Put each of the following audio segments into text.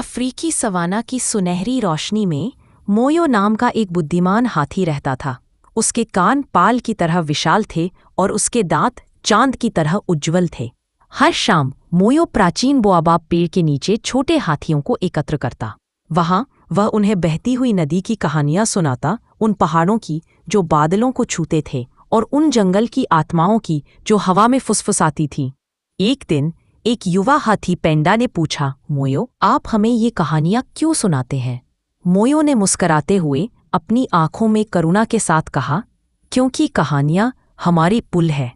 अफ्रीकी सवाना की सुनहरी रोशनी में मोयो नाम का एक बुद्धिमान हाथी रहता था। उसके कान पाल की तरह विशाल थे और उसके दांत चांद की तरह उज्ज्वल थे। हर शाम मोयो प्राचीन बोआबाब पेड़ के नीचे छोटे हाथियों को एकत्र करता। वहां वह उन्हें बहती हुई नदी की कहानियां सुनाता, उन पहाड़ों की जो बादलों को छूते थे और उन जंगल की आत्माओं की जो हवा में फुसफुसाती थीं। एक दिन एक युवा हाथी पेंडा ने पूछा, मोयो, आप हमें ये कहानियां क्यों सुनाते हैं? मोयो ने मुस्कराते हुए अपनी आंखों में करुणा के साथ कहा, क्योंकि कहानियां हमारे पुल है।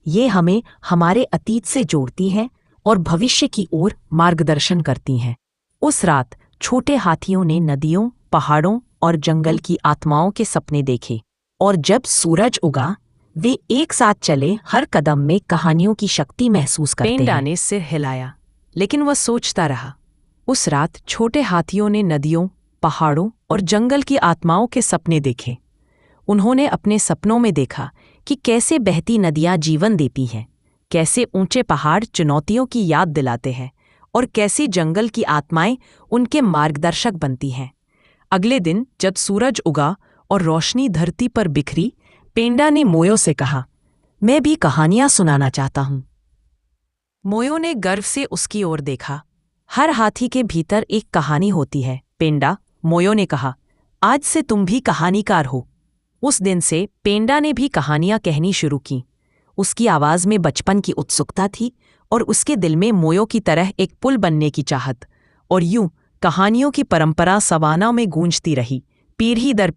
ये हमें हमारे अतीत से जोड़ती हैं और भविष्य की ओर मार्गदर्शन करती हैं। उस रात छोटे हाथियों ने नदियों, पहाड़ों और जंगल की आत्माओं के सपने देखे, और जब सूरज उगा वे एक साथ चले, हर कदम में कहानियों की शक्ति महसूस करते हैं। पेंडा ने सिर हिलाया, लेकिन वह सोचता रहा। उस रात छोटे हाथियों ने नदियों, पहाड़ों और जंगल की आत्माओं के सपने देखे। उन्होंने अपने सपनों में देखा कि कैसे बहती नदियां जीवन देती हैं, कैसे ऊंचे पहाड़ चुनौतियों की याद दिलाते हैं और कैसे जंगल की आत्माएं उनके मार्गदर्शक बनती हैं। अगले दिन जब सूरज उगा और रोशनी धरती पर बिखरी, पेंडा ने मोयो से कहा, मैं भी कहानियां सुनाना चाहता हूं। मोयो ने गर्व से उसकी ओर देखा। हर हाथी के भीतर एक कहानी होती है, पेंडा, मोयो ने कहा, आज से तुम भी कहानीकार हो। उस दिन से पेंडा ने भी कहानियां कहनी शुरू की। उसकी आवाज में बचपन की उत्सुकता थी और उसके दिल में मोयो की तरह एक पुल बनने की चाहत। और यूं कहानियों की परंपरा सवाना में गूंजती रही, पीढ़ी दर